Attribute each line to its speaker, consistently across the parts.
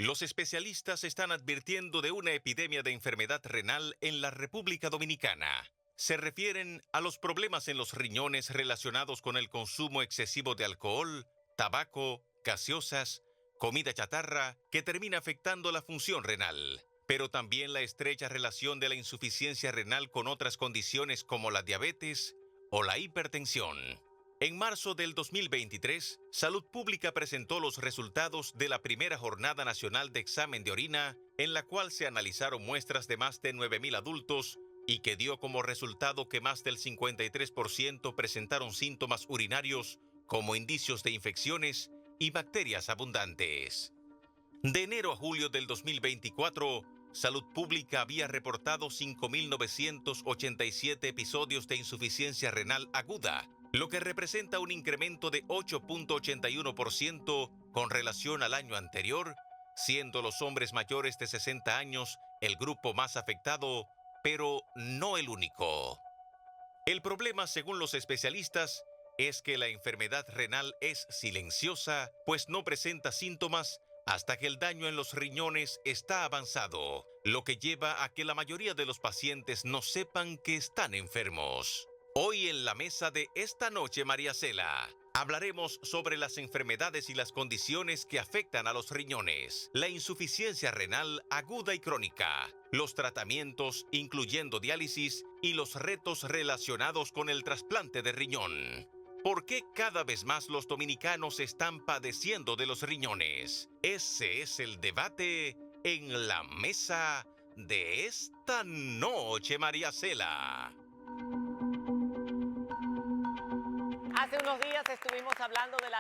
Speaker 1: Los especialistas están advirtiendo de una epidemia de enfermedad renal en la República Dominicana. Se refieren a los problemas en los riñones relacionados con el consumo excesivo de alcohol, tabaco, gaseosas, comida chatarra, que termina afectando la función renal. Pero también la estrecha relación de la insuficiencia renal con otras condiciones como la diabetes o la hipertensión. En marzo del 2023, Salud Pública presentó los resultados de la primera Jornada Nacional de Examen de Orina, en la cual se analizaron muestras de más de 9.000 adultos y que dio como resultado que más del 53% presentaron síntomas urinarios como indicios de infecciones y bacterias abundantes. De enero a julio del 2024, Salud Pública había reportado 5.987 episodios de insuficiencia renal aguda, lo que representa un incremento de 8.81% con relación al año anterior, siendo los hombres mayores de 60 años el grupo más afectado, pero no el único. El problema, según los especialistas, es que la enfermedad renal es silenciosa, pues no presenta síntomas hasta que el daño en los riñones está avanzado, lo que lleva a que la mayoría de los pacientes no sepan que están enfermos. Hoy en la mesa de Esta Noche, María Cela, hablaremos sobre las enfermedades y las condiciones que afectan a los riñones, la insuficiencia renal aguda y crónica, los tratamientos, incluyendo diálisis, y los retos relacionados con el trasplante de riñón. ¿Por qué cada vez más los dominicanos están padeciendo de los riñones? Ese es el debate en la mesa de Esta Noche, María Cela.
Speaker 2: Hace unos días estuvimos hablando de la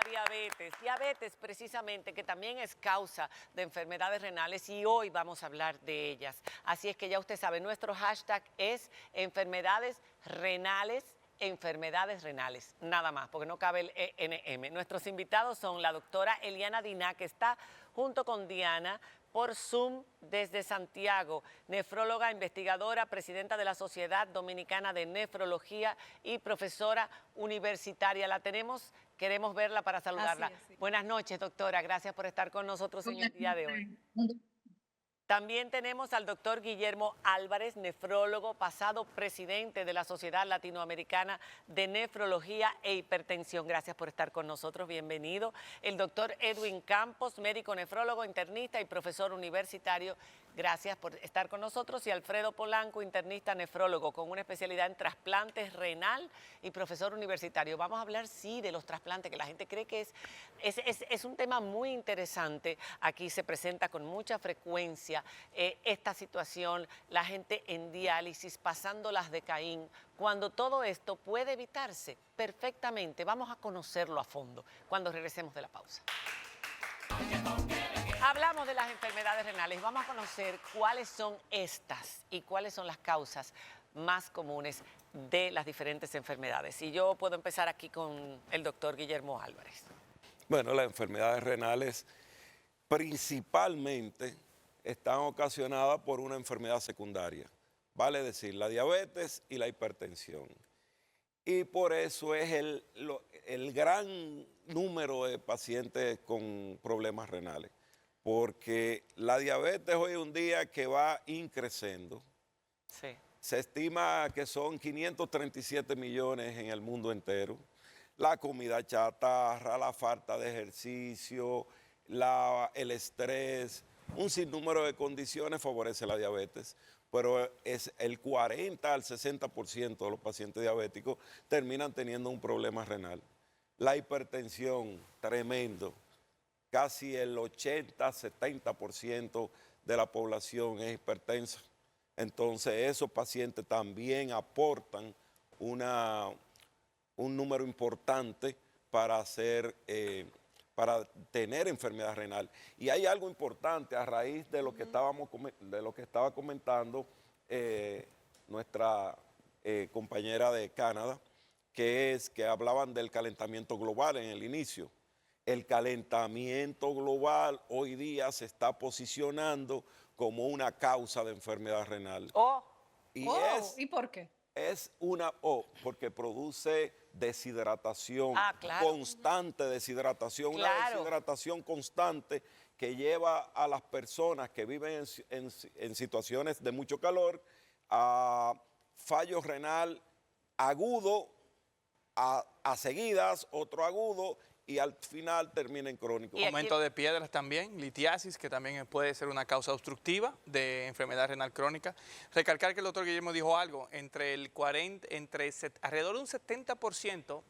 Speaker 2: diabetes precisamente, que también es causa de enfermedades renales, y hoy vamos a hablar de ellas. Así es que ya usted sabe, nuestro hashtag es enfermedades renales, nada más, porque no cabe el ENM. Nuestros invitados son la doctora Eliana Diná, que está junto con Diana por Zoom desde Santiago, nefróloga, investigadora, presidenta de la Sociedad Dominicana de Nefrología y profesora universitaria. La tenemos, queremos verla para saludarla.
Speaker 3: Así es, sí.
Speaker 2: Buenas noches, doctora. Gracias por estar con nosotros en el día de hoy. También tenemos al doctor Guillermo Álvarez, nefrólogo, pasado presidente de la Sociedad Latinoamericana de Nefrología e Hipertensión. Gracias por estar con nosotros, bienvenido. El doctor Edwin Campos, médico nefrólogo, internista y profesor universitario. Gracias por estar con nosotros. Y Alfredo Polanco, internista nefrólogo con una especialidad en trasplantes renal y profesor universitario. Vamos a hablar, sí, de los trasplantes, que la gente cree que es un tema muy interesante. Aquí se presenta con mucha frecuencia esta situación, la gente en diálisis, pasándolas de Caín, cuando todo esto puede evitarse perfectamente. Vamos a conocerlo a fondo cuando regresemos de la pausa. Hablamos de las enfermedades renales. Vamos a conocer cuáles son estas y cuáles son las causas más comunes de las diferentes enfermedades. Y yo puedo empezar aquí con el doctor Guillermo Álvarez.
Speaker 4: Bueno, las enfermedades renales principalmente están ocasionadas por una enfermedad secundaria, vale decir, la diabetes y la hipertensión. Y por eso es el gran número de pacientes con problemas renales, porque la diabetes hoy en día que va increciendo.
Speaker 2: Sí.
Speaker 4: Se estima que son 537 millones en el mundo entero. La comida chatarra, la falta de ejercicio, el estrés, un sinnúmero de condiciones favorece la diabetes, pero es el 40 al 60% de los pacientes diabéticos terminan teniendo un problema renal. La hipertensión, tremendo. Casi el 80-70% de la población es hipertensa. Entonces, esos pacientes también aportan un número importante para para tener enfermedad renal. Y hay algo importante a raíz de lo que estaba comentando nuestra compañera de Canadá, que es que hablaban del calentamiento global en el inicio. El calentamiento global hoy día se está posicionando como una causa de enfermedad renal.
Speaker 2: Oh,
Speaker 3: ¿Y por qué?
Speaker 4: Es porque produce deshidratación,
Speaker 2: claro.
Speaker 4: constante deshidratación, una
Speaker 2: Claro.
Speaker 4: deshidratación constante que lleva a las personas que viven en situaciones de mucho calor a fallo renal agudo, a seguidas, otro agudo, y al final termina en crónico.
Speaker 2: Y aquí-
Speaker 3: Aumento de piedras también, litiasis, que también puede ser una causa obstructiva de enfermedad renal crónica. Recalcar que el doctor Guillermo dijo algo, alrededor de un 70%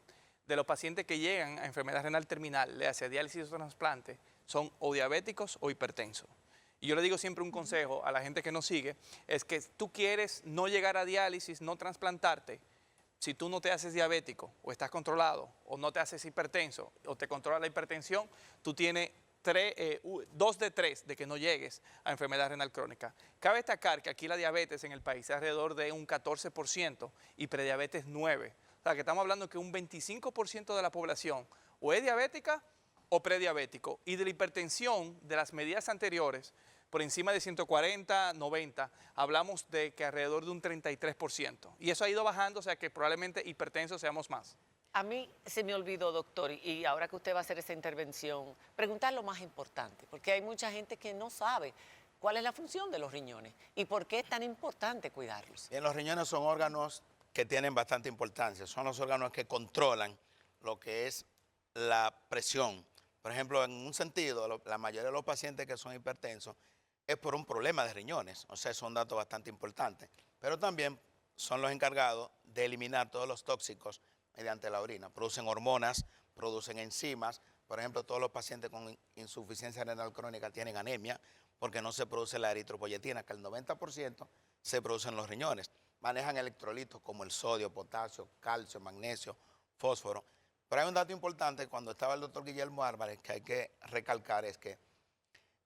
Speaker 3: de los pacientes que llegan a enfermedad renal terminal, le hace diálisis o trasplante, son o diabéticos o hipertensos. Y yo le digo siempre un consejo a la gente que nos sigue, es que tú quieres no llegar a diálisis, no trasplantarte. Si tú no te haces diabético o estás controlado o no te haces hipertenso o te controla la hipertensión, tú tienes 2 de 3 de que no llegues a enfermedad renal crónica. Cabe destacar que aquí la diabetes en el país es alrededor de un 14% y prediabetes 9%. O sea que estamos hablando que un 25% de la población o es diabética o prediabético. Y de la hipertensión, de las medidas anteriores, por encima de 140, 90, hablamos de que alrededor de un 33%. Y eso ha ido bajando, o sea que probablemente hipertensos seamos más.
Speaker 2: A mí se me olvidó, doctor, y ahora que usted va a hacer esa intervención, preguntar lo más importante, porque hay mucha gente que no sabe cuál es la función de los riñones y por qué es tan importante cuidarlos.
Speaker 5: Bien, los riñones son órganos que tienen bastante importancia. Son los órganos que controlan lo que es la presión. Por ejemplo, en un sentido, la mayoría de los pacientes que son hipertensos es por un problema de riñones. O sea, es un dato bastante importante. Pero también son los encargados de eliminar todos los tóxicos mediante la orina. Producen hormonas, producen enzimas. Por ejemplo, todos los pacientes con insuficiencia renal crónica tienen anemia porque no se produce la eritropoyetina, que el 90% se produce en los riñones. Manejan electrolitos como el sodio, potasio, calcio, magnesio, fósforo. Pero hay un dato importante, cuando estaba el doctor Guillermo Álvarez, que hay que recalcar, es que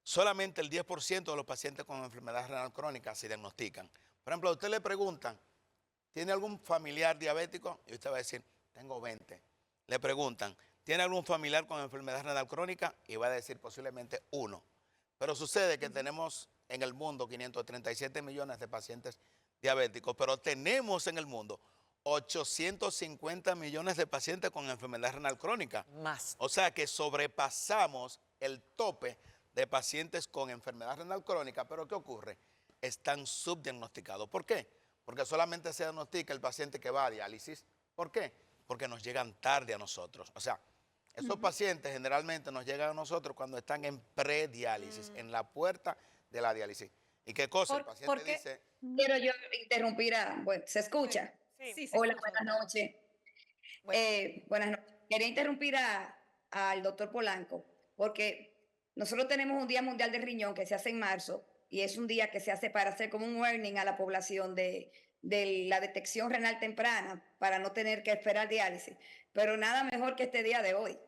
Speaker 5: solamente el 10% de los pacientes con enfermedad renal crónica se diagnostican. Por ejemplo, a usted le preguntan, ¿tiene algún familiar diabético? Y usted va a decir, tengo 20. Le preguntan, ¿tiene algún familiar con enfermedad renal crónica? Y va a decir posiblemente 1. Pero sucede que tenemos en el mundo 537 millones de pacientes diabéticos, pero tenemos en el mundo 850 millones de pacientes con enfermedad renal crónica.
Speaker 2: Más.
Speaker 5: O sea que sobrepasamos el tope de pacientes con enfermedad renal crónica, pero ¿qué ocurre? Están subdiagnosticados. ¿Por qué? Porque solamente se diagnostica el paciente que va a diálisis. ¿Por qué? Porque nos llegan tarde a nosotros. O sea, estos pacientes generalmente nos llegan a nosotros cuando están en prediálisis, en la puerta de la diálisis. ¿Y qué cosa? El paciente dice...
Speaker 6: Quiero yo interrumpir bueno, ¿se escucha?
Speaker 2: Sí,
Speaker 6: Hola, buenas noches. Buenas noches. Quería interrumpir al doctor Polanco, porque nosotros tenemos un Día Mundial del Riñón que se hace en marzo, y es un día que se hace para hacer como un warning a la población de la detección renal temprana, para no tener que esperar diálisis. Pero nada mejor que este día de hoy,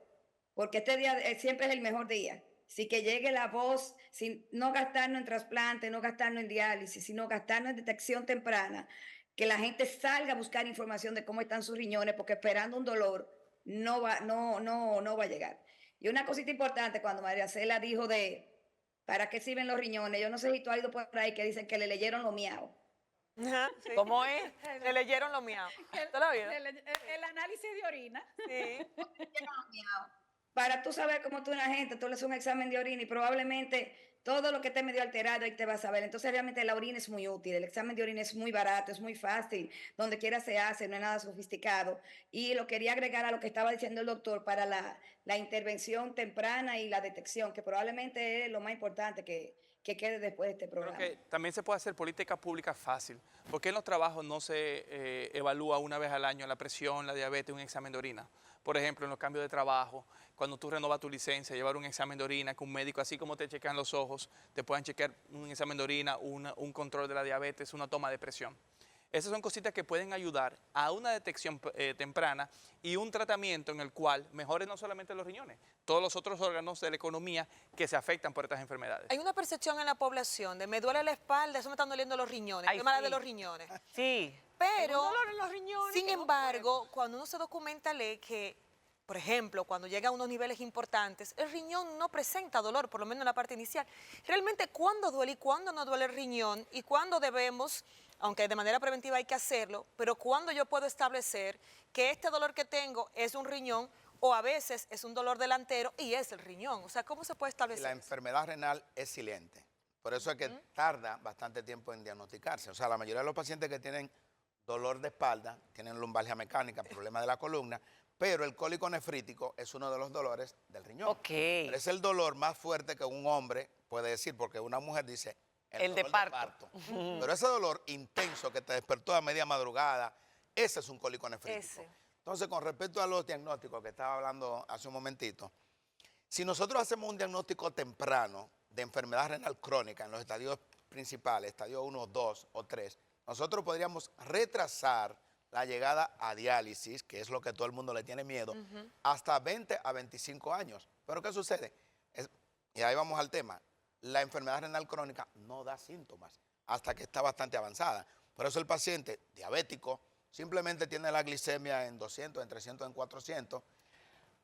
Speaker 6: porque este día siempre es el mejor día. Así que llegue la voz, sin no gastarnos en trasplante, no gastarnos en diálisis, sino gastarnos en detección temprana, que la gente salga a buscar información de cómo están sus riñones, porque esperando un dolor no va a llegar. Y una cosita importante, cuando María Cela dijo de ¿para qué sirven los riñones? Yo no sé si tú has ido por ahí que dicen que le leyeron los miaos.
Speaker 7: Sí.
Speaker 2: ¿Cómo es?
Speaker 7: Le leyeron lo mío. ¿Te lo vio?
Speaker 8: El análisis de orina.
Speaker 7: Sí.
Speaker 6: Para tú saber cómo tú una gente, tú le haces un examen de orina y probablemente todo lo que esté medio alterado ahí te vas a ver. Entonces realmente la orina es muy útil, el examen de orina es muy barato, es muy fácil, donde quiera se hace, no es nada sofisticado. Y lo quería agregar a lo que estaba diciendo el doctor para la intervención temprana y la detección, que probablemente es lo más importante que quede después de este programa.
Speaker 3: Creo que también se puede hacer política pública fácil. ¿Por qué en los trabajos no se evalúa una vez al año la presión, la diabetes, un examen de orina? Por ejemplo, en los cambios de trabajo, cuando tú renovas tu licencia, llevar un examen de orina, que un médico, así como te chequean los ojos, te puedan chequear un examen de orina, un control de la diabetes, una toma de presión. Esas son cositas que pueden ayudar a una detección temprana y un tratamiento en el cual mejore no solamente los riñones, todos los otros órganos de la economía que se afectan por estas enfermedades.
Speaker 7: Hay una percepción en la población de me duele la espalda, eso me están doliendo los riñones,
Speaker 2: Ay,
Speaker 7: estoy mala
Speaker 2: sí.
Speaker 7: de los riñones.
Speaker 2: Sí.
Speaker 7: Pero,
Speaker 2: Un dolor en los riñones.
Speaker 7: sin
Speaker 2: que no
Speaker 7: embargo, cuando uno se documenta, lee que por ejemplo, cuando llega a unos niveles importantes, el riñón no presenta dolor, por lo menos en la parte inicial. Realmente, ¿cuándo duele y cuándo no duele el riñón? Y cuándo debemos, aunque de manera preventiva hay que hacerlo, pero cuándo yo puedo establecer que este dolor que tengo es un riñón o a veces es un dolor delantero y es el riñón. O sea, ¿cómo se puede establecer?
Speaker 5: La enfermedad renal es silente. Por eso es que tarda bastante tiempo en diagnosticarse. O sea, la mayoría de los pacientes que tienen dolor de espalda, tienen lumbalgia mecánica, problema de la columna, pero el cólico nefrítico es uno de los dolores del riñón. Pero es el dolor más fuerte que un hombre puede decir, porque una mujer dice el dolor de parto. Pero ese dolor intenso que te despertó a media madrugada, ese es un cólico nefrítico. Entonces, con respecto a los diagnósticos que estaba hablando hace un momentito, si nosotros hacemos un diagnóstico temprano de enfermedad renal crónica en los estadios principales, estadio 1, 2 o 3, nosotros podríamos retrasar la llegada a diálisis, que es lo que todo el mundo le tiene miedo, hasta 20 a 25 años. Pero ¿qué sucede? Y ahí vamos al tema. La enfermedad renal crónica no da síntomas hasta que está bastante avanzada. Por eso el paciente diabético simplemente tiene la glicemia en 200, en 300, en 400.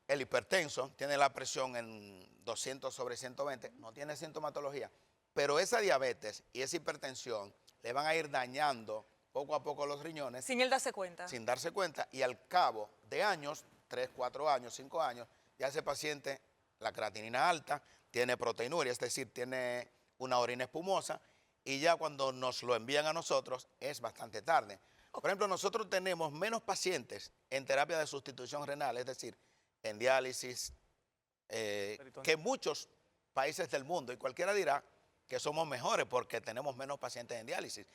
Speaker 5: El hipertenso tiene la presión en 200 sobre 120, no tiene sintomatología. Pero esa diabetes y esa hipertensión le van a ir dañando poco a poco los riñones.
Speaker 7: Sin él darse cuenta.
Speaker 5: Sin darse cuenta. Y al cabo de años, 3, 4 años, 5 años, ya ese paciente, la creatinina alta, tiene proteinuria, es decir, tiene una orina espumosa, y ya cuando nos lo envían a nosotros es bastante tarde. Por ejemplo, nosotros tenemos menos pacientes en terapia de sustitución renal, es decir, en diálisis, que muchos países del mundo, y cualquiera dirá que somos mejores porque tenemos menos pacientes en diálisis.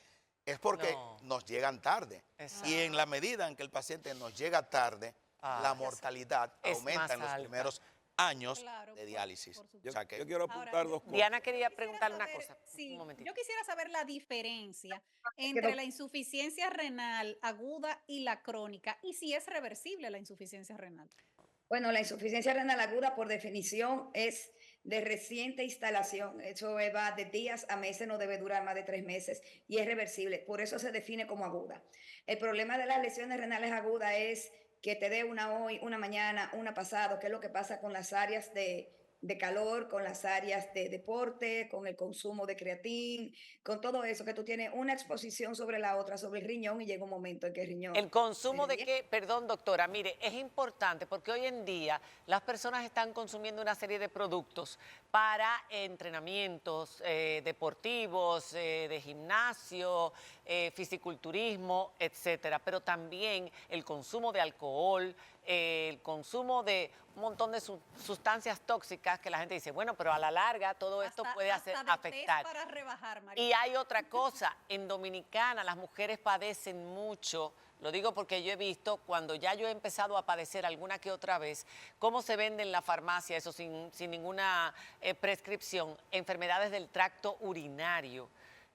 Speaker 5: Es porque nos llegan tarde. Y en la medida en que el paciente nos llega tarde, la mortalidad aumenta en los primeros años de diálisis.
Speaker 4: Yo quiero apuntar dos cosas.
Speaker 2: Diana quería preguntarle una cosa.
Speaker 8: Sí,
Speaker 2: Un momentito.
Speaker 8: yo quisiera saber la diferencia entre la insuficiencia renal aguda y la crónica, y si es reversible la insuficiencia renal.
Speaker 6: Bueno, la insuficiencia renal aguda por definición es de reciente instalación. Eso va de días a meses, no debe durar más de 3 meses y es reversible. Por eso se define como aguda. El problema de las lesiones renales agudas es que te dé una hoy, una mañana, una pasado, que es lo que pasa con las áreas de calor, con las áreas de deporte, con el consumo de creatín, con todo eso, que tú tienes una exposición sobre la otra, sobre el riñón, y llega un momento en que el riñón...
Speaker 2: El consumo de qué, perdón doctora, mire, es importante porque hoy en día las personas están consumiendo una serie de productos para entrenamientos deportivos, de gimnasio, fisiculturismo, etcétera, pero también el consumo de alcohol, el consumo de un montón de sustancias tóxicas que la gente dice, bueno, pero a la larga todo esto puede afectar.
Speaker 8: Para rebajar, María.
Speaker 2: Y hay otra cosa, en Dominicana las mujeres padecen mucho, lo digo porque yo he visto cuando ya yo he empezado a padecer alguna que otra vez, cómo se vende en la farmacia, eso sin ninguna prescripción, enfermedades del tracto urinario.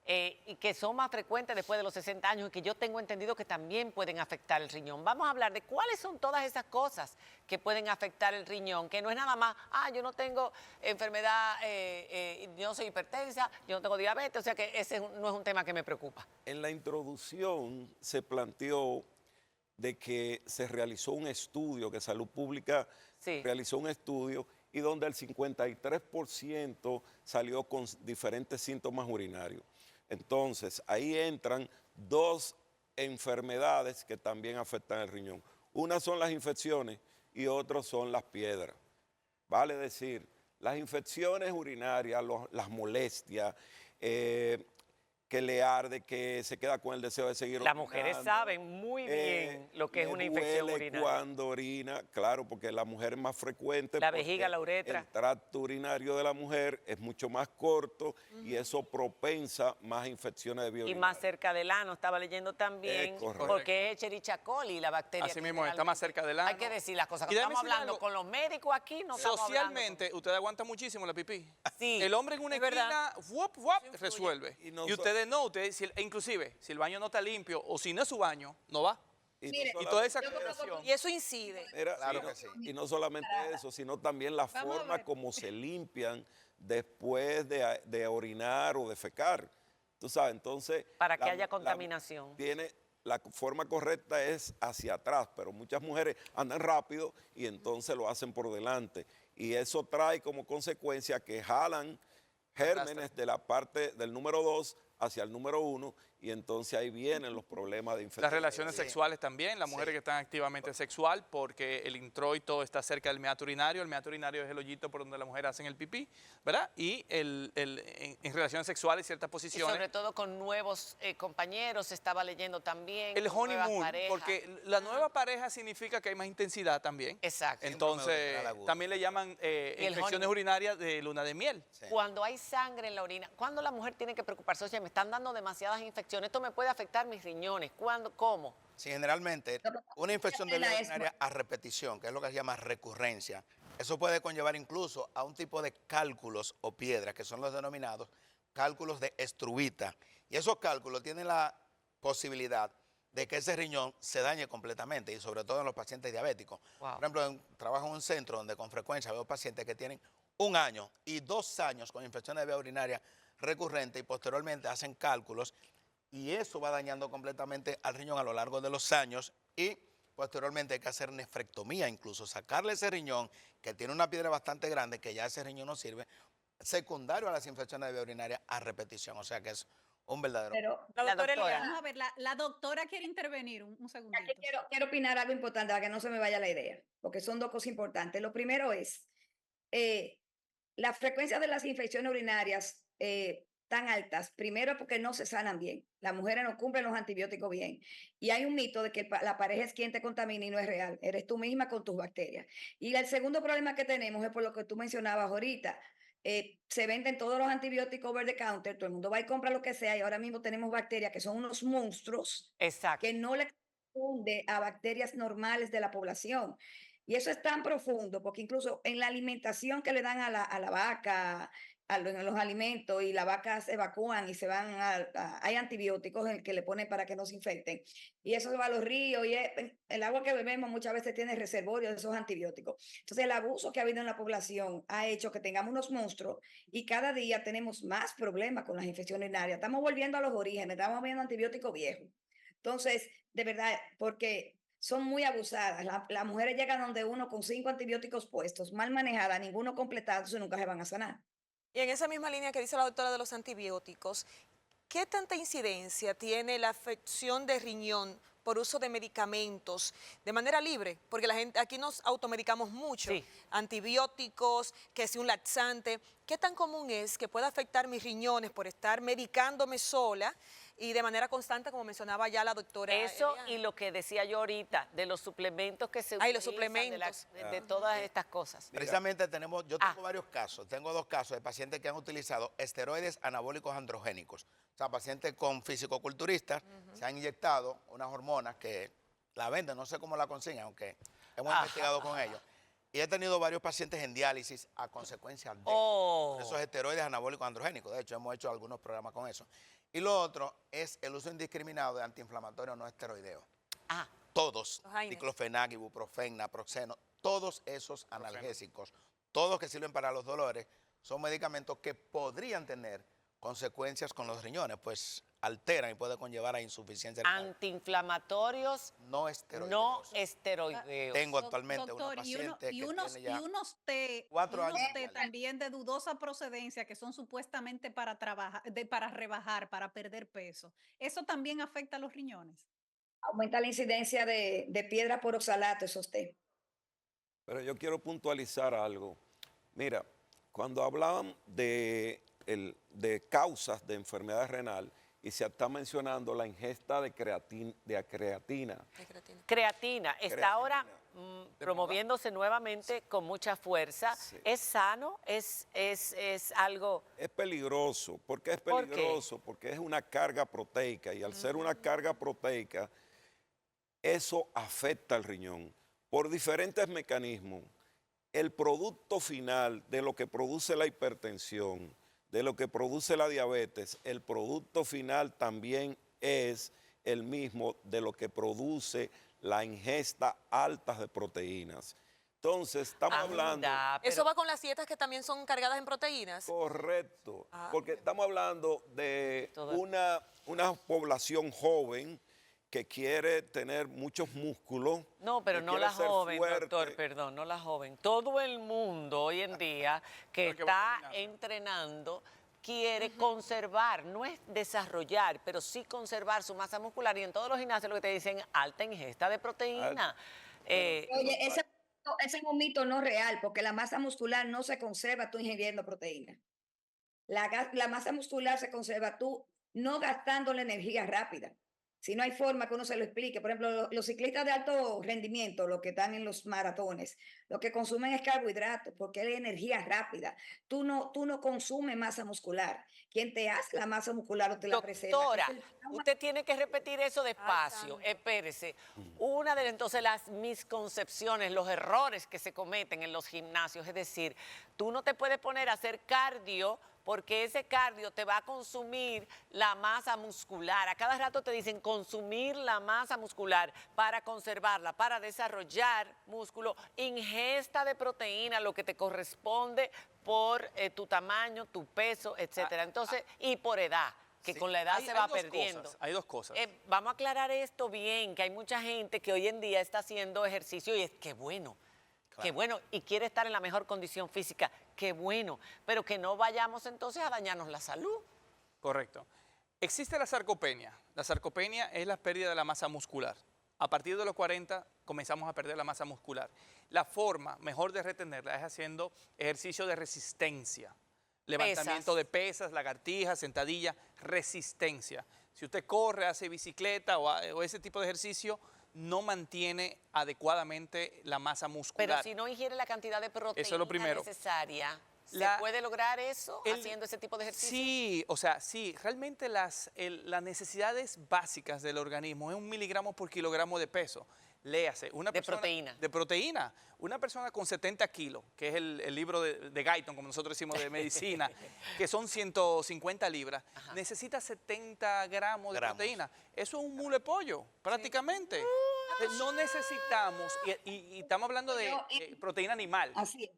Speaker 2: Y que son más frecuentes después de los 60 años y que yo tengo entendido que también pueden afectar el riñón. Vamos a hablar de cuáles son todas esas cosas que pueden afectar el riñón, que no es nada más, yo no tengo enfermedad, yo no soy hipertensa, yo no tengo diabetes, o sea que ese no es un tema que me preocupa.
Speaker 4: En la introducción se planteó de que se realizó un estudio, que Salud Pública realizó un estudio y donde el 53% salió con diferentes síntomas urinarios. Entonces, ahí entran 2 enfermedades que también afectan el riñón. Una son las infecciones y otra son las piedras. Vale decir, las infecciones urinarias, las molestias, que le arde, que se queda con el deseo de seguir
Speaker 2: Las
Speaker 4: orinando.
Speaker 2: mujeres saben muy bien lo que es una infección urinaria.
Speaker 4: Cuando orina, claro, porque la mujer es más frecuente.
Speaker 2: La vejiga, la uretra.
Speaker 4: El tracto urinario de la mujer es mucho más corto y eso propensa más infecciones de vía
Speaker 2: Y
Speaker 4: urinaria.
Speaker 2: más cerca del ano, estaba leyendo también, porque es Escherichia coli, la bacteria.
Speaker 3: Así mismo, está más cerca del ano.
Speaker 2: Hay que decir las cosas.
Speaker 3: Y déjame
Speaker 2: Estamos
Speaker 3: decirle
Speaker 2: hablando
Speaker 3: algo.
Speaker 2: con los médicos aquí, no estamos
Speaker 3: Socialmente, usted aguanta muchísimo la pipí.
Speaker 2: Sí,
Speaker 3: El hombre en una
Speaker 2: es verdad.
Speaker 3: esquina, resuelve.
Speaker 4: Y
Speaker 3: Y,
Speaker 4: no
Speaker 3: ustedes no, inclusive, si el baño no está limpio o si no es su baño, no va.
Speaker 6: Mire,
Speaker 3: Y toda esa cuestión.
Speaker 7: Y eso incide.
Speaker 3: Claro
Speaker 4: y no,
Speaker 3: que sí.
Speaker 4: y no solamente eso, sino también la
Speaker 8: Vamos a
Speaker 4: forma
Speaker 8: ver.
Speaker 4: como se limpian después de orinar o de fecar. Tú sabes, entonces...
Speaker 2: Para que haya contaminación.
Speaker 4: Tiene la forma correcta es hacia atrás, pero muchas mujeres andan rápido y entonces lo hacen por delante. Y eso trae como consecuencia que jalan gérmenes de la parte del número 2 hacia el número 1 y entonces ahí vienen los problemas de infección.
Speaker 3: Las relaciones
Speaker 5: Sí.
Speaker 3: sexuales también, las mujeres que están activamente sexual, porque el introito está cerca del meato urinario. El meato urinario es el hoyito por donde las mujeres hacen el pipí, ¿verdad? Y en relaciones sexuales, ciertas
Speaker 2: Y
Speaker 3: posiciones.
Speaker 2: sobre todo con nuevos compañeros, estaba leyendo también.
Speaker 3: El
Speaker 2: con nuevas
Speaker 3: honeymoon,
Speaker 2: parejas.
Speaker 3: porque la nueva pareja significa que hay más intensidad también.
Speaker 2: Exacto.
Speaker 3: Entonces, también le llaman
Speaker 2: el
Speaker 3: infecciones
Speaker 2: honeymoon.
Speaker 3: urinarias de luna de miel.
Speaker 5: Sí.
Speaker 2: Cuando hay sangre en la orina, ¿cuándo la mujer tiene que preocuparse? Oye, me están dando demasiadas infecciones, esto me puede afectar mis riñones. ¿Cuándo? ¿Cómo?
Speaker 5: Sí, generalmente una infección de
Speaker 6: La
Speaker 5: vía
Speaker 6: es-
Speaker 5: urinaria a repetición, que es lo que se llama recurrencia, eso puede conllevar incluso a un tipo de cálculos o piedras, que son los denominados cálculos de estruvita. Y esos cálculos tienen la posibilidad de que ese riñón se dañe completamente, y sobre todo en los pacientes diabéticos.
Speaker 2: Wow.
Speaker 5: Por ejemplo, trabajo en un centro donde con frecuencia veo pacientes que tienen 1 año y 2 años con infecciones de vía urinaria recurrente y posteriormente hacen cálculos y eso va dañando completamente al riñón a lo largo de los años y posteriormente hay que hacer nefrectomía, incluso sacarle ese riñón que tiene una piedra bastante grande que ya ese riñón no sirve, secundario a las infecciones de vía urinaria a repetición, o sea que es un verdadero...
Speaker 6: Pero
Speaker 7: La
Speaker 2: La
Speaker 7: doctora
Speaker 2: doctora.
Speaker 7: Eliana.
Speaker 8: Vamos a ver, la doctora quiere intervenir un
Speaker 6: aquí
Speaker 8: segundito.
Speaker 6: quiero opinar algo importante para que no se me vaya la idea, porque son dos cosas importantes. Lo primero es la frecuencia de las infecciones urinarias tan altas, primero porque no se sanan bien. Las mujeres no cumplen los antibióticos bien. Y hay un mito de que la pareja es quien te contamina y no es real. Eres tú misma con tus bacterias. Y el segundo problema que tenemos es por lo que tú mencionabas ahorita. Se venden todos los antibióticos over the counter, todo el mundo va y compra lo que sea y ahora mismo tenemos bacterias que son unos monstruos
Speaker 2: Exacto.
Speaker 6: que no le corresponde a bacterias normales de la población. Y eso es tan profundo, porque incluso en la alimentación que le dan a la vaca, en los alimentos, y las vacas evacúan y se van hay antibióticos en el que le ponen para que no se infecten. Y eso se va a los ríos, y el agua que bebemos muchas veces tiene reservorios de esos antibióticos. Entonces el abuso que ha habido en la población ha hecho que tengamos unos monstruos y cada día tenemos más problemas con las infecciones urinarias. Estamos volviendo a los orígenes, estamos viendo antibióticos viejos. Entonces, de verdad, porque son muy abusadas. Las mujeres llegan donde uno con 5 antibióticos puestos, mal manejadas, ninguno completado, entonces nunca se van a sanar.
Speaker 7: Y en esa misma línea que dice la doctora de los antibióticos, ¿qué tanta incidencia tiene la afección de riñón por uso de medicamentos de manera libre? Porque la gente aquí nos automedicamos mucho,
Speaker 2: Sí.
Speaker 7: antibióticos, que si un laxante. ¿Qué tan común es que pueda afectar mis riñones por estar medicándome sola y de manera constante, como mencionaba ya la doctora
Speaker 2: Eso
Speaker 7: Eliana?
Speaker 2: y lo que decía yo ahorita, de los suplementos que se
Speaker 7: Ay, los
Speaker 2: utilizan,
Speaker 7: suplementos.
Speaker 2: de todas estas cosas.
Speaker 5: Precisamente yo tengo varios casos, tengo 2 casos de pacientes que han utilizado esteroides anabólicos androgénicos. O sea, pacientes con fisicoculturistas se han inyectado unas hormonas que la venden, no sé cómo la consiguen, aunque hemos investigado con ellos. Y he tenido varios pacientes en diálisis a consecuencia de esos esteroides anabólicos androgénicos. De hecho, hemos hecho algunos programas con eso. Y lo otro es el uso indiscriminado de antiinflamatorios no esteroideos.
Speaker 2: Ah,
Speaker 5: Todos,
Speaker 7: Los AINES.
Speaker 5: diclofenac, ibuprofeno, naproxeno, todos esos analgésicos, todos que sirven para los dolores, son medicamentos que podrían tener consecuencias con los riñones, pues alteran y puede conllevar a insuficiencia renal.
Speaker 2: antiinflamatorios
Speaker 5: No esteroideos.
Speaker 2: no esteroideos.
Speaker 5: Tengo actualmente una
Speaker 8: Doctor,
Speaker 5: paciente
Speaker 8: y
Speaker 5: que
Speaker 8: unos
Speaker 5: tiene ya
Speaker 8: unos té,
Speaker 5: 4
Speaker 8: unos
Speaker 5: años de
Speaker 8: té
Speaker 5: diálisis.
Speaker 8: también de dudosa procedencia que son supuestamente para trabajar, para rebajar, para perder peso. ¿Eso también afecta a los riñones?
Speaker 6: Aumenta la incidencia de piedra por oxalato, esos té.
Speaker 4: Pero yo quiero puntualizar algo. Mira, cuando hablaban de causas de enfermedad renal y se está mencionando la ingesta de creatina,
Speaker 7: De creatina.
Speaker 2: Creatina está
Speaker 4: Creatina.
Speaker 2: ahora promoviéndose nuevamente con mucha fuerza.
Speaker 4: Sí.
Speaker 2: ¿Es sano? ¿Es algo?
Speaker 4: Es peligroso. ¿Por qué es
Speaker 2: ¿Por qué?
Speaker 4: peligroso? Porque es una carga proteica y al ser una carga proteica, eso afecta al riñón por diferentes mecanismos. El producto final de lo que produce la hipertensión, de lo que produce la diabetes, el producto final también es el mismo de lo que produce la ingesta alta de proteínas. Entonces, estamos hablando...
Speaker 2: Anda,
Speaker 7: ¿Eso
Speaker 2: pero-
Speaker 7: va con las dietas que también son cargadas en proteínas?
Speaker 4: Correcto,
Speaker 7: Ah,
Speaker 4: porque estamos hablando de
Speaker 2: Todo-
Speaker 4: una población joven que quiere tener muchos músculos.
Speaker 2: No, pero
Speaker 4: que
Speaker 2: no
Speaker 4: quiere
Speaker 2: la
Speaker 4: ser
Speaker 2: joven,
Speaker 4: fuerte.
Speaker 2: doctor, perdón, no la joven. Todo el mundo hoy en día que
Speaker 3: Pero que va
Speaker 2: está
Speaker 3: caminando.
Speaker 2: entrenando quiere conservar, no es desarrollar, pero sí conservar su masa muscular. Y en todos los gimnasios lo que te dicen, alta ingesta de proteína.
Speaker 6: Oye, ese es un mito no real, porque la masa muscular no se conserva tú ingiriendo proteína. La masa muscular se conserva tú no gastando la energía rápida. Si no hay forma que uno se lo explique. Por ejemplo, los ciclistas de alto rendimiento, los que están en los maratones, lo que consumen es carbohidratos, porque es energía rápida. Tú no consumes masa muscular. Quien te hace la masa muscular o te la preserva
Speaker 2: Doctora,
Speaker 6: es el trauma.
Speaker 2: usted tiene que repetir eso despacio.
Speaker 7: santo.
Speaker 2: Espérese. Una de entonces las misconcepciones, los errores que se cometen en los gimnasios, es decir, tú no te puedes poner a hacer cardio porque ese cardio te va a consumir la masa muscular. A cada rato te dicen consumir la masa muscular para conservarla, para desarrollar músculo, ingesta de proteína, lo que te corresponde por tu tamaño, tu peso, etcétera. Entonces, y por edad, que
Speaker 3: Sí,
Speaker 2: con la edad
Speaker 3: hay
Speaker 2: se va
Speaker 3: dos
Speaker 2: perdiendo.
Speaker 3: cosas, hay dos cosas.
Speaker 2: Vamos a aclarar esto bien, que hay mucha gente que hoy en día está haciendo ejercicio y es que bueno. Qué bueno, y quiere estar en la mejor condición física, qué bueno, pero que no vayamos entonces a dañarnos la salud.
Speaker 3: Correcto. Existe la sarcopenia. La sarcopenia es la pérdida de la masa muscular. A partir de los 40 comenzamos a perder la masa muscular. La forma mejor de retenerla es haciendo ejercicio de resistencia. Levantamiento de pesas, lagartijas, sentadilla, resistencia. Si usted corre, hace bicicleta o ese tipo de ejercicio, no mantiene adecuadamente la masa muscular.
Speaker 2: Pero si no ingiere la cantidad de proteína
Speaker 3: Eso es lo primero.
Speaker 2: necesaria, ¿se
Speaker 3: La-
Speaker 2: puede lograr eso haciendo ese tipo de ejercicio?
Speaker 3: Sí, o sea, sí, realmente las necesidades básicas del organismo es 1 miligramo por kilogramo de peso. Léase, una
Speaker 2: De
Speaker 3: persona...
Speaker 2: proteína.
Speaker 3: De proteína. Una persona con 70 kilos, que es el libro de Guyton, como nosotros decimos, de medicina, que son 150 libras, necesita 70 gramos de proteína. Eso es un mule pollo, prácticamente. No necesitamos, y estamos hablando de proteína animal.
Speaker 6: Así es.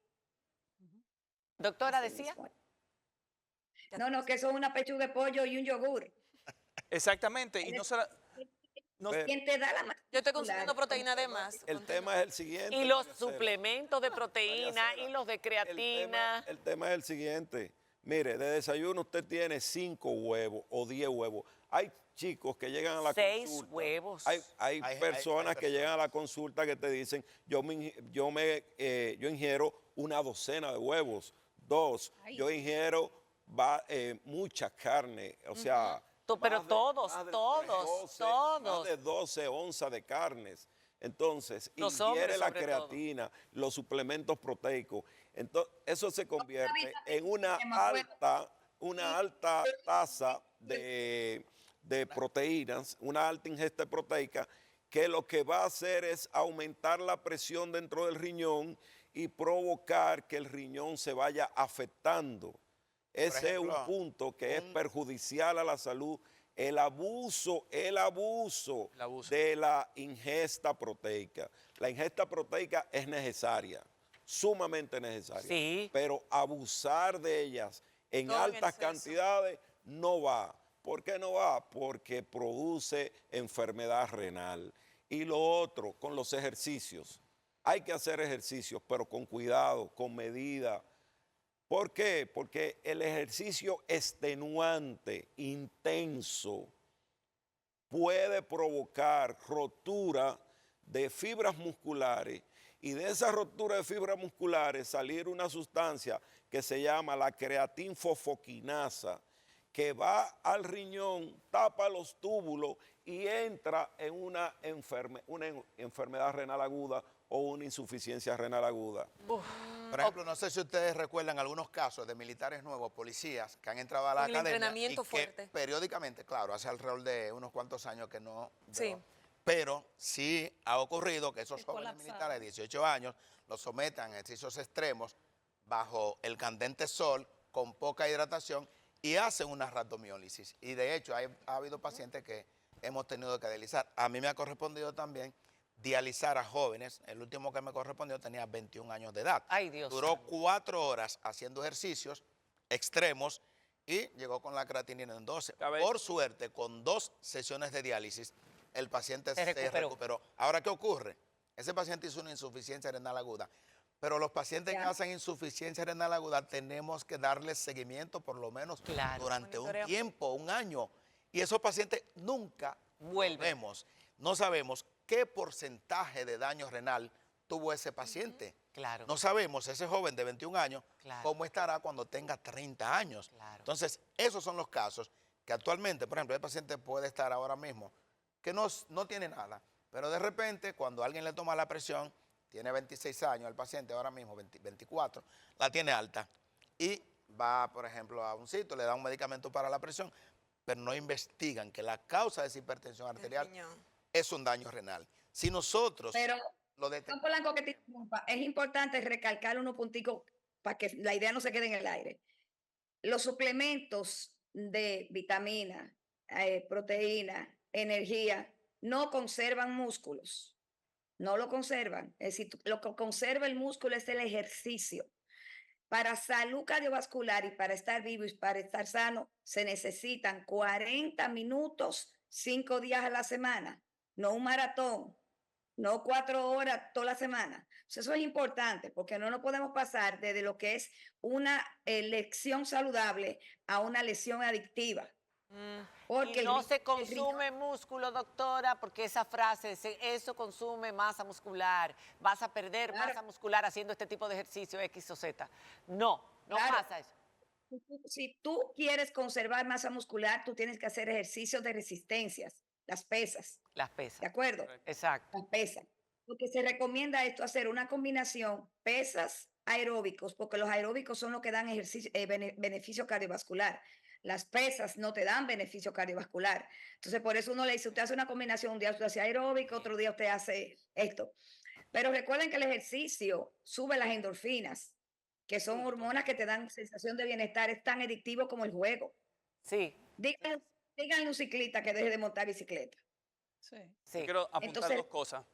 Speaker 2: Doctora,
Speaker 6: así
Speaker 2: decía.
Speaker 6: mismo. No, que eso es una pechuga de pollo y un yogur.
Speaker 3: Exactamente, y no se la... no-
Speaker 6: ¿Quién te da la masa
Speaker 7: Yo estoy
Speaker 6: muscular?
Speaker 7: consumiendo proteína de más.
Speaker 4: El tema es el siguiente.
Speaker 2: Y los
Speaker 4: María Cela.
Speaker 2: suplementos de proteína
Speaker 4: María Cela,
Speaker 2: y los de creatina.
Speaker 4: El tema es el siguiente. Mire, de desayuno usted tiene 5 huevos o 10 huevos. Hay chicos que llegan a la
Speaker 2: 6
Speaker 4: consulta.
Speaker 2: huevos.
Speaker 4: Hay personas que llegan a la consulta que te dicen, yo ingiero una docena de huevos. 2,
Speaker 8: Ay.
Speaker 4: yo ingiero mucha carne. O sea,
Speaker 2: Pero
Speaker 4: más de-
Speaker 2: todos,
Speaker 4: más de
Speaker 2: todos.
Speaker 4: Más de 12 onzas de carnes. Entonces,
Speaker 2: Los
Speaker 4: ingiere
Speaker 2: hombres,
Speaker 4: la
Speaker 2: sobre
Speaker 4: creatina, los suplementos proteicos. Entonces, eso se convierte en una alta tasa de proteínas, una alta ingesta proteica, que lo que va a hacer es aumentar la presión dentro del riñón y provocar que el riñón se vaya afectando. Ese es un punto que es perjudicial a la salud. El abuso de la ingesta proteica. La ingesta proteica es necesaria, sumamente necesaria.
Speaker 2: Sí.
Speaker 4: Pero abusar de ellas en
Speaker 7: Todo en
Speaker 4: altas
Speaker 7: exceso.
Speaker 4: cantidades no va. ¿Por qué no va? Porque produce enfermedad renal. Y lo otro, con los ejercicios. Hay que hacer ejercicios, pero con cuidado, con medida. ¿Por qué? Porque el ejercicio extenuante, intenso, puede provocar rotura de fibras musculares y de esa rotura de fibras musculares salir una sustancia que se llama la creatinfosfoquinasa, que va al riñón, tapa los túbulos y entra en una enfermedad renal aguda o una insuficiencia renal aguda.
Speaker 5: Por ejemplo, no sé si ustedes recuerdan algunos casos de militares nuevos, policías, que han entrado a la
Speaker 7: Con el
Speaker 5: academia
Speaker 7: entrenamiento
Speaker 5: y que
Speaker 7: fuerte.
Speaker 5: periódicamente, claro, hace alrededor de unos cuantos años que no
Speaker 7: Sí.
Speaker 5: veo, pero sí ha ocurrido que esos
Speaker 8: Es
Speaker 5: jóvenes
Speaker 8: colapsado.
Speaker 5: militares de 18 años los sometan a ejercicios extremos bajo el candente sol, con poca hidratación, y hacen una rhabdomiólisis. Y de hecho ha habido pacientes que hemos tenido que dializar. A mí me ha correspondido también dializar a jóvenes. El último que me correspondió tenía 21 años de edad.
Speaker 2: Ay, Dios
Speaker 5: Duró
Speaker 2: santo.
Speaker 5: 4 horas haciendo ejercicios extremos y llegó con la creatinina en 12.
Speaker 3: A ver.
Speaker 5: Por suerte, con 2 sesiones de diálisis, el paciente
Speaker 2: Se
Speaker 5: se recuperó. Ahora, ¿qué ocurre? Ese paciente hizo una insuficiencia renal aguda, pero los pacientes que hacen insuficiencia renal aguda tenemos que darles seguimiento por lo menos durante un tiempo, un año. Y esos pacientes nunca volvemos. No sabemos qué porcentaje de daño renal tuvo ese paciente.
Speaker 2: Claro.
Speaker 5: No sabemos, ese joven de 21 años, cómo estará cuando tenga 30 años. Entonces, esos son los casos que actualmente, por ejemplo, el paciente puede estar ahora mismo que no tiene nada, pero de repente, cuando alguien le toma la presión, tiene 26 años, el paciente ahora mismo 24, la tiene alta y va, por ejemplo, a un sitio, le da un medicamento para la presión, pero no investigan que la causa de esa hipertensión arterial es un daño renal. Si nosotros lo detectamos...
Speaker 6: Polanco, que te interrumpa, es importante recalcar unos punticos para que la idea no se quede en el aire. Los suplementos de vitamina, proteína, energía, no conservan músculos. No lo conservan. Es decir, lo que conserva el músculo es el ejercicio. Para salud cardiovascular y para estar vivo y para estar sano, se necesitan 40 minutos, 5 días a la semana, no un maratón, no 4 horas toda la semana. Eso es importante porque no nos podemos pasar desde lo que es una lesión saludable a una lesión adictiva.
Speaker 2: Porque no se consume músculo, doctora, porque esa frase, eso consume masa muscular, vas a perder masa muscular haciendo este tipo de ejercicio X o Z. No pasa eso.
Speaker 6: Si tú quieres conservar masa muscular, tú tienes que hacer ejercicios de resistencias, las pesas.
Speaker 2: Las pesas.
Speaker 6: ¿De acuerdo?
Speaker 2: Exacto.
Speaker 6: Las pesas. Porque se recomienda esto, hacer una combinación pesas aeróbicos, porque los aeróbicos son los que dan beneficio cardiovascular. Las pesas no te dan beneficio cardiovascular. Entonces, por eso uno le dice, usted hace una combinación, un día usted hace aeróbico, otro día usted hace esto. Pero recuerden que el ejercicio sube las endorfinas, que son hormonas que te dan sensación de bienestar, es tan adictivo como el juego.
Speaker 2: Sí.
Speaker 6: Díganle a un ciclista que deje de montar bicicleta.
Speaker 3: Sí. Quiero apuntar dos cosas.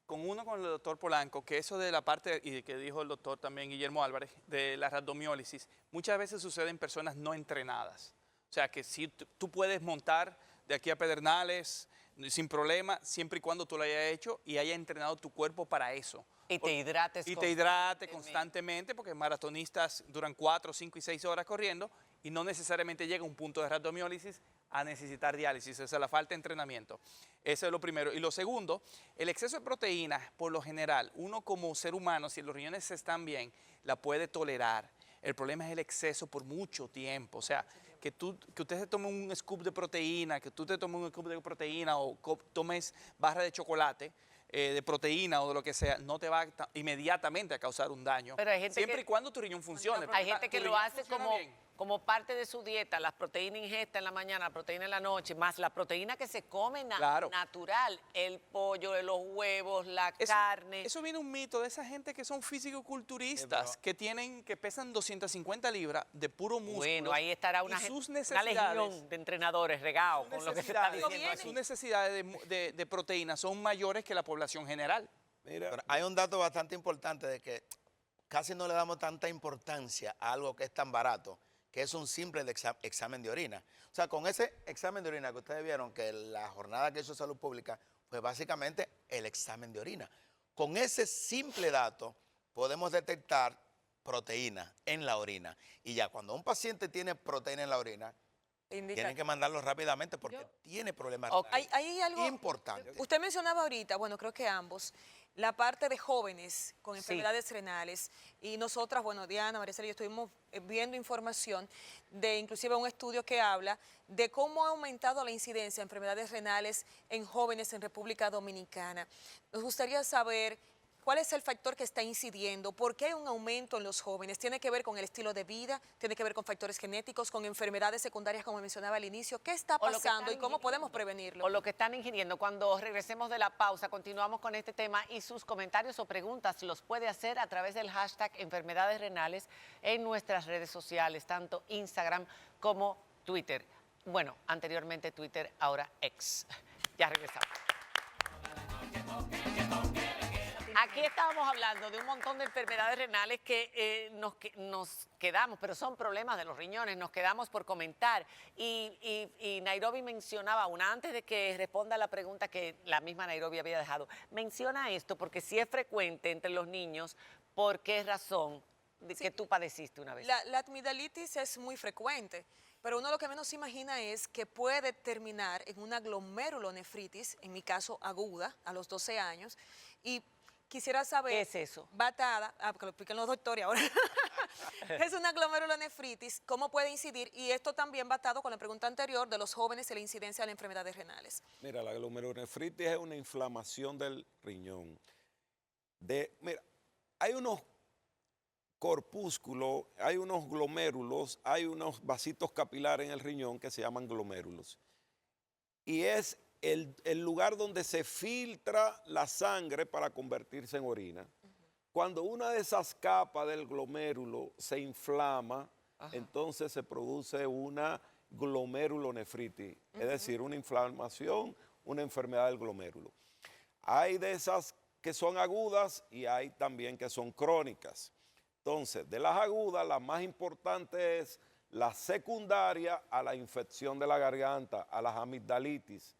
Speaker 3: Con el doctor Polanco, que eso de la parte, y que dijo el doctor también Guillermo Álvarez, de la rhabdomiólisis, muchas veces sucede en personas no entrenadas. O sea, que si tú puedes montar de aquí a Pedernales sin problema, siempre y cuando tú lo hayas hecho y hayas entrenado tu cuerpo para eso.
Speaker 2: Y te hidrates.
Speaker 3: Y te hidrate constantemente, porque maratonistas duran 4, 5 y 6 horas corriendo y no necesariamente llega a un punto de rhabdomiólisis a necesitar diálisis, esa es la falta de entrenamiento. Eso es lo primero. Y lo segundo, el exceso de proteínas, por lo general, uno como ser humano, si los riñones están bien, la puede tolerar. El problema es el exceso por mucho tiempo. O sea, que usted se tome un scoop de proteína, que tú te tomes un scoop de proteína o tomes barra de chocolate, de proteína o de lo que sea, no te va inmediatamente a causar un daño.
Speaker 2: Pero hay gente
Speaker 3: siempre y cuando tu riñón funcione.
Speaker 2: Hay gente que lo hace como parte de su dieta, las proteínas ingesta en la mañana, la proteína en la noche, más la proteína que se come natural, el pollo, los huevos, la carne.
Speaker 3: Eso viene un mito de esa gente que son fisicoculturistas, que pesan 250 libras de puro músculo.
Speaker 2: Bueno, ahí estará una legión de entrenadores regados con lo que se está diciendo aquí.
Speaker 3: Sus necesidades de proteínas son mayores que la población general.
Speaker 5: Mira, pero hay un dato bastante importante de que casi no le damos tanta importancia a algo que es tan barato, que es un simple examen de orina. O sea, con ese examen de orina que ustedes vieron que la jornada que hizo Salud Pública fue básicamente el examen de orina. Con ese simple dato podemos detectar proteína en la orina. Y ya cuando un paciente tiene proteína en la orina, tienen que mandarlo rápidamente porque tiene problemas
Speaker 7: hay algo
Speaker 5: importante.
Speaker 7: Usted mencionaba ahorita, bueno, creo que ambos, la parte de jóvenes con enfermedades renales. Y nosotras, bueno, Diana, Maricela y yo estuvimos viendo información de inclusive un estudio que habla de cómo ha aumentado la incidencia de enfermedades renales en jóvenes en República Dominicana. Nos gustaría saber cuál es el factor que está incidiendo, por qué hay un aumento en los jóvenes. ¿Tiene que ver con el estilo de vida? ¿Tiene que ver con factores genéticos, con enfermedades secundarias, como mencionaba al inicio? ¿Qué está pasando y cómo podemos prevenirlo?
Speaker 2: O lo que están ingiriendo. Cuando regresemos de la pausa, continuamos con este tema y sus comentarios o preguntas los puede hacer a través del hashtag enfermedades renales en nuestras redes sociales, tanto Instagram como Twitter. Bueno, anteriormente Twitter, ahora X. Ya regresamos. Aquí estábamos hablando de un montón de enfermedades renales que nos quedamos, pero son problemas de los riñones, nos quedamos por comentar. Y Nairobi mencionaba una, antes de que responda la pregunta que la misma Nairobi había dejado, menciona esto porque sí es frecuente entre los niños. ¿Por qué razón que tú padeciste una vez?
Speaker 7: La amigdalitis es muy frecuente, pero uno lo que menos se imagina es que puede terminar en una glomerulonefritis, en mi caso aguda, a los 12 años, y quisiera saber...
Speaker 2: ¿Qué es eso?
Speaker 7: Batada, que lo expliquen los doctores ahora. Es una glomerulonefritis, ¿cómo puede incidir? Y esto también va atado con la pregunta anterior de los jóvenes y la incidencia de las enfermedades renales.
Speaker 4: Mira, la glomerulonefritis es una inflamación del riñón. Mira, hay unos corpúsculos, hay unos glomérulos, hay unos vasitos capilares en el riñón que se llaman glomérulos. Y es el lugar donde se filtra la sangre para convertirse en orina. Cuando una de esas capas del glomérulo se inflama, entonces se produce una glomerulonefritis, es decir, una inflamación, una enfermedad del glomérulo. Hay de esas que son agudas y hay también que son crónicas. Entonces, de las agudas, la más importante es la secundaria a la infección de la garganta, a las amigdalitis,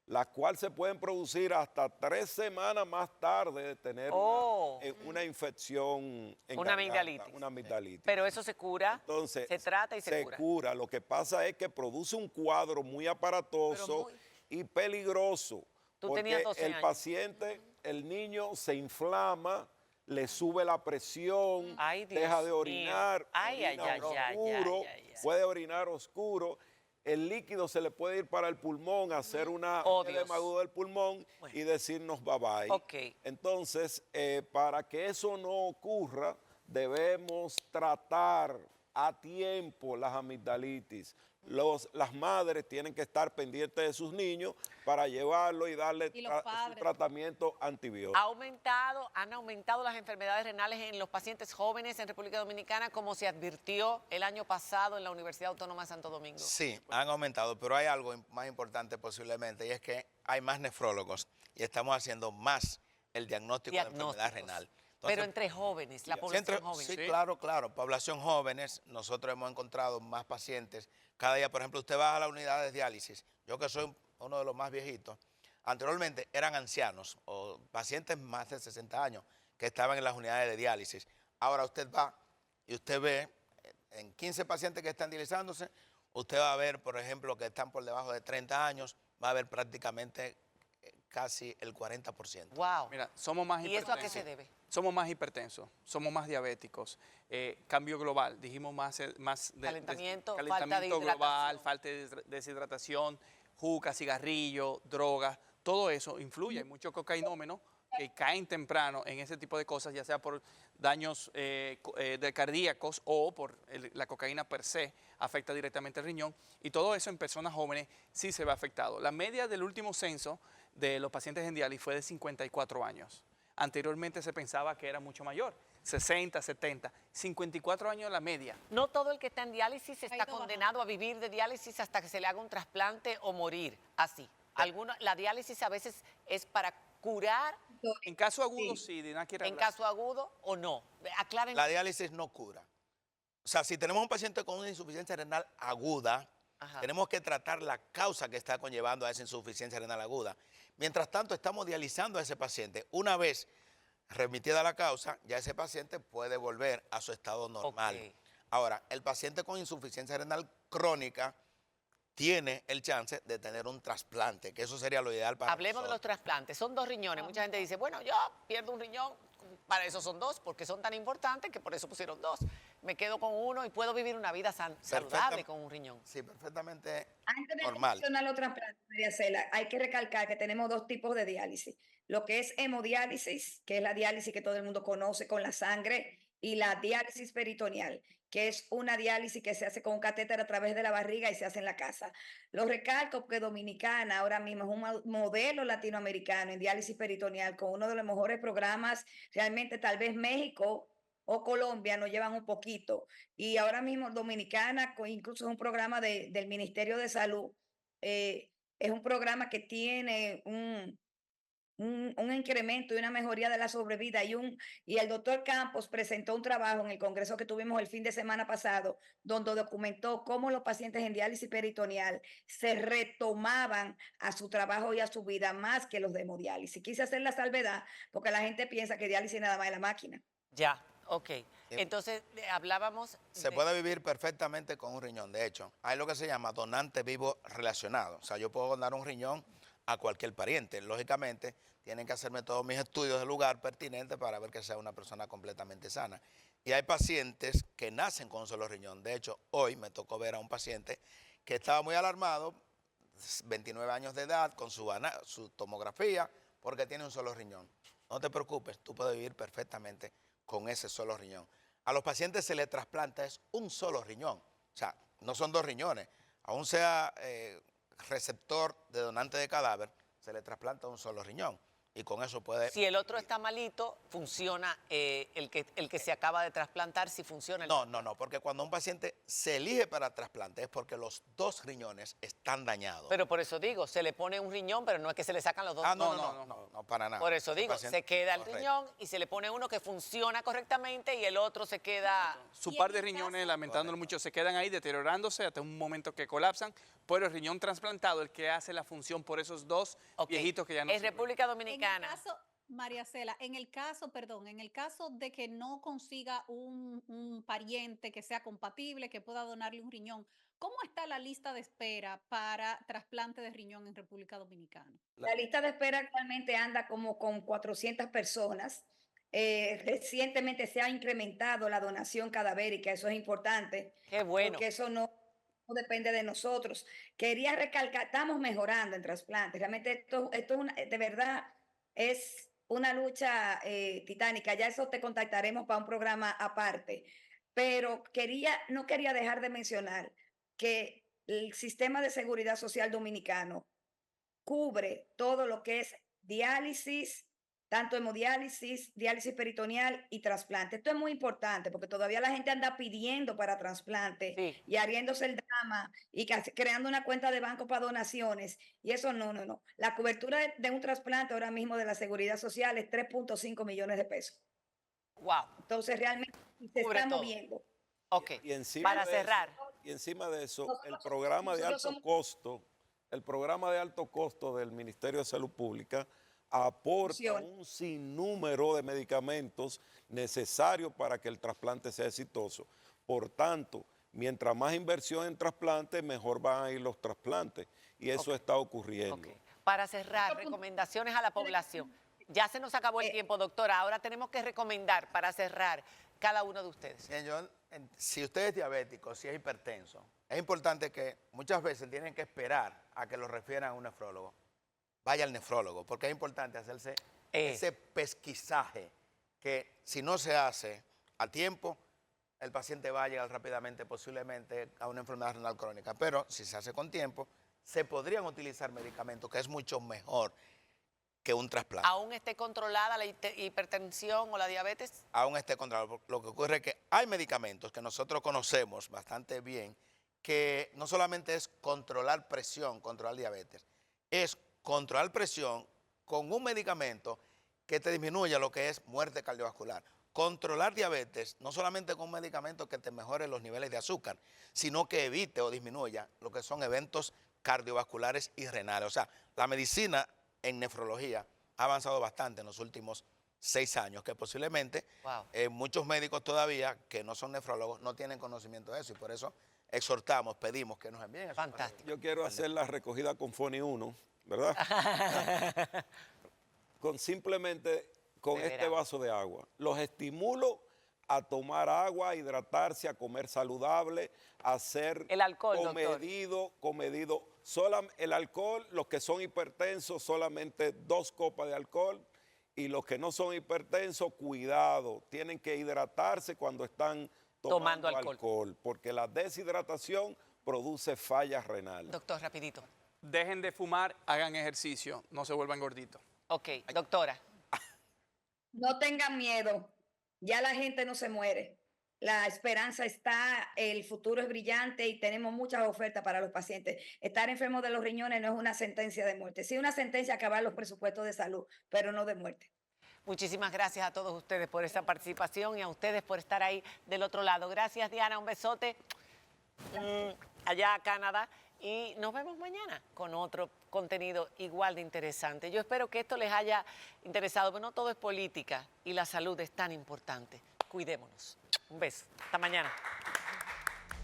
Speaker 4: las cuales se pueden producir hasta 3 semanas más tarde de tener una infección en
Speaker 2: una
Speaker 4: garganta,
Speaker 2: amigdalitis.
Speaker 4: una amigdalitis.
Speaker 2: Pero eso se cura,
Speaker 4: Entonces,
Speaker 2: se trata y se cura.
Speaker 4: Lo que pasa es que produce un cuadro muy aparatoso y peligroso.
Speaker 2: Tú tenías 12
Speaker 4: el
Speaker 2: años.
Speaker 4: Paciente, el niño se inflama, le sube la presión,
Speaker 2: Ay, Dios
Speaker 4: deja de orinar,
Speaker 2: mío.
Speaker 4: oscuro, puede orinar oscuro, el líquido se le puede ir para el pulmón, hacer una edema agudo del pulmón y decirnos bye bye. Entonces, para que eso no ocurra, debemos tratar a tiempo las amigdalitis. Las madres tienen que estar pendientes de sus niños para llevarlo y darle su tratamiento antibiótico.
Speaker 2: Han aumentado las enfermedades renales en los pacientes jóvenes en República Dominicana, como se advirtió el año pasado en la Universidad Autónoma de Santo Domingo.
Speaker 5: Sí, han aumentado, pero hay algo más importante posiblemente, y es que hay más nefrólogos y estamos haciendo más el diagnóstico de enfermedad renal. Entonces,
Speaker 2: pero entre jóvenes, la población joven.
Speaker 5: Sí, claro, población jóvenes, nosotros hemos encontrado más pacientes. Cada día, por ejemplo, usted va a la unidad de diálisis, yo que soy uno de los más viejitos, anteriormente eran ancianos o pacientes más de 60 años que estaban en las unidades de diálisis. Ahora usted va y usted ve en 15 pacientes que están dializándose, usted va a ver, por ejemplo, que están por debajo de 30 años, va a ver prácticamente casi el 40%.
Speaker 2: Wow.
Speaker 3: Mira, somos más
Speaker 2: ¿Y eso a qué se debe?
Speaker 3: Somos más hipertensos, somos más diabéticos, cambio global, dijimos más
Speaker 2: calentamiento
Speaker 3: global, falta de deshidratación, juca, cigarrillo, drogas, todo eso influye. Hay muchos cocainómenos que caen temprano en ese tipo de cosas, ya sea por daños de cardíacos o por la cocaína per se, afecta directamente el riñón, y todo eso en personas jóvenes sí se ve afectado. La media del último censo de los pacientes en diálisis fue de 54 años. Anteriormente se pensaba que era mucho mayor, 60, 70, 54 años la media.
Speaker 2: No todo el que está en diálisis está condenado a vivir de diálisis hasta que se le haga un trasplante o morir, así. La diálisis a veces es para curar.
Speaker 3: En caso agudo, sí, Dina quiere
Speaker 2: hablar. ¿En caso agudo o no? Aclaren.
Speaker 5: La diálisis no cura. O sea, si tenemos un paciente con una insuficiencia renal aguda, tenemos que tratar la causa que está conllevando a esa insuficiencia renal aguda. Mientras tanto, estamos dializando a ese paciente. Una vez remitida la causa, ya ese paciente puede volver a su estado normal. Ahora, el paciente con insuficiencia renal crónica tiene el chance de tener un trasplante, que eso sería lo ideal para
Speaker 2: Hablemos de los trasplantes. Son 2 riñones. Mucha gente dice, bueno, yo pierdo un riñón, para eso son 2, porque son tan importantes que por eso pusieron 2. Me quedo con uno y puedo vivir una vida saludable con un riñón.
Speaker 5: Sí, perfectamente
Speaker 6: Antes de
Speaker 5: normal.
Speaker 6: mencionar los trasplantes, María Cela, hay que recalcar que tenemos 2 tipos de diálisis. Lo que es hemodiálisis, que es la diálisis que todo el mundo conoce con la sangre, y la diálisis peritoneal, que es una diálisis que se hace con un catéter a través de la barriga y se hace en la casa. Lo recalco porque Dominicana ahora mismo es un modelo latinoamericano en diálisis peritoneal con uno de los mejores programas. Realmente tal vez México o Colombia nos llevan un poquito. Y ahora mismo Dominicana, incluso es un programa del Ministerio de Salud, es un programa que tiene un incremento y una mejoría de la sobrevida. Y el doctor Campos presentó un trabajo en el congreso que tuvimos el fin de semana pasado, donde documentó cómo los pacientes en diálisis peritoneal se retomaban a su trabajo y a su vida más que los de hemodiálisis. Quise hacer la salvedad porque la gente piensa que diálisis nada más es la máquina.
Speaker 2: Ya, ok. Entonces, hablábamos...
Speaker 5: Se puede vivir perfectamente con un riñón. De hecho, hay lo que se llama donante vivo relacionado. O sea, yo puedo donar un riñón a cualquier pariente. Lógicamente, tienen que hacerme todos mis estudios del lugar pertinentes para ver que sea una persona completamente sana. Y hay pacientes que nacen con un solo riñón. De hecho, hoy me tocó ver a un paciente que estaba muy alarmado, 29 años de edad, con su tomografía, porque tiene un solo riñón. No te preocupes, tú puedes vivir perfectamente con ese solo riñón. A los pacientes se les trasplanta es un solo riñón. O sea, no son dos riñones. Aún sea receptor de donante de cadáver, se le trasplanta un solo riñón. Y con eso puede...
Speaker 2: Si el otro está malito, funciona el que se acaba de trasplantar, si funciona.
Speaker 5: No, porque cuando un paciente se elige para trasplante es porque los dos riñones están dañados.
Speaker 2: Pero por eso digo, se le pone un riñón, pero no es que se le sacan los dos.
Speaker 5: No, para nada.
Speaker 2: Por eso digo, se queda el riñón y se le pone uno que funciona correctamente y el otro se queda...
Speaker 3: Su par de riñones, lamentándolo mucho, se quedan ahí deteriorándose hasta un momento que colapsan, pero el riñón trasplantado, el que hace la función por esos dos viejitos que ya no
Speaker 2: En
Speaker 3: sirven.
Speaker 2: República Dominicana...
Speaker 8: En el caso, María Cela, en el caso de que no consiga un pariente que sea compatible, que pueda donarle un riñón, ¿cómo está la lista de espera para trasplante de riñón en República Dominicana?
Speaker 6: La lista de espera actualmente anda como con 400 personas. Recientemente se ha incrementado la donación cadavérica, eso es importante.
Speaker 2: Qué bueno.
Speaker 6: Porque eso no depende de nosotros. Quería recalcar, estamos mejorando en trasplantes. Realmente esto de verdad es una lucha titánica. Ya eso te contactaremos para un programa aparte. Pero no quería dejar de mencionar que el sistema de seguridad social dominicano cubre todo lo que es diálisis, tanto hemodiálisis, diálisis peritoneal y trasplante. Esto es muy importante porque todavía la gente anda pidiendo para trasplante y haciéndose el drama y creando una cuenta de banco para donaciones. Y eso no. La cobertura de un trasplante ahora mismo de la Seguridad Social es 3.5 millones de pesos.
Speaker 2: Wow.
Speaker 6: Entonces realmente se está moviendo.
Speaker 2: Ok, para cerrar.
Speaker 4: Y encima de eso, el programa de alto costo del Ministerio de Salud Pública aporta un sinnúmero de medicamentos necesarios para que el trasplante sea exitoso. Por tanto, mientras más inversión en trasplante, mejor van a ir los trasplantes. Y eso está ocurriendo.
Speaker 2: Para cerrar, recomendaciones a la población. Ya se nos acabó el tiempo, doctora. Ahora tenemos que recomendar, para cerrar, cada uno de ustedes.
Speaker 5: Bien, si usted es diabético, si es hipertenso, es importante que muchas veces tienen que esperar a que lo refieran a un nefrólogo. Vaya al nefrólogo, porque es importante hacerse ese pesquisaje que si no se hace a tiempo, el paciente va a llegar rápidamente posiblemente a una enfermedad renal crónica. Pero si se hace con tiempo, se podrían utilizar medicamentos, que es mucho mejor que un trasplante.
Speaker 2: ¿Aún esté controlada la hipertensión o la diabetes?
Speaker 5: Aún esté controlada. Lo que ocurre es que hay medicamentos que nosotros conocemos bastante bien, que no solamente es controlar presión, controlar diabetes, es controlar presión con un medicamento que te disminuya lo que es muerte cardiovascular. Controlar diabetes no solamente con un medicamento que te mejore los niveles de azúcar, sino que evite o disminuya lo que son eventos cardiovasculares y renales. O sea, la medicina en nefrología ha avanzado bastante en los últimos 6 años, que posiblemente muchos médicos todavía que no son nefrólogos no tienen conocimiento de eso, y por eso exhortamos, pedimos que nos envíen.
Speaker 2: Fantástico.
Speaker 4: Yo quiero hacer la recogida con Foni 1, ¿verdad? Simplemente con este vaso de agua. Los estimulo a tomar agua, a hidratarse, a comer saludable, a hacer
Speaker 2: el alcohol,
Speaker 4: comedido. El alcohol, los que son hipertensos, solamente 2 copas de alcohol. Y los que no son hipertensos, cuidado, tienen que hidratarse cuando están tomando alcohol, porque la deshidratación produce fallas renales.
Speaker 2: Doctor, rapidito.
Speaker 3: Dejen de fumar, hagan ejercicio, no se vuelvan gorditos.
Speaker 2: Ok, doctora.
Speaker 6: No tengan miedo, ya la gente no se muere. la esperanza está, el futuro es brillante y tenemos muchas ofertas para los pacientes. Estar enfermo de los riñones no es una sentencia de muerte, sí una sentencia a acabar los presupuestos de salud, pero no de muerte.
Speaker 2: Muchísimas gracias a todos ustedes por esa participación y a ustedes por estar ahí del otro lado. Gracias, Diana, un besote allá a Canadá y nos vemos mañana con otro contenido igual de interesante. Yo espero que esto les haya interesado, pero no todo es política y la salud es tan importante. Cuidémonos. Un beso. Hasta mañana.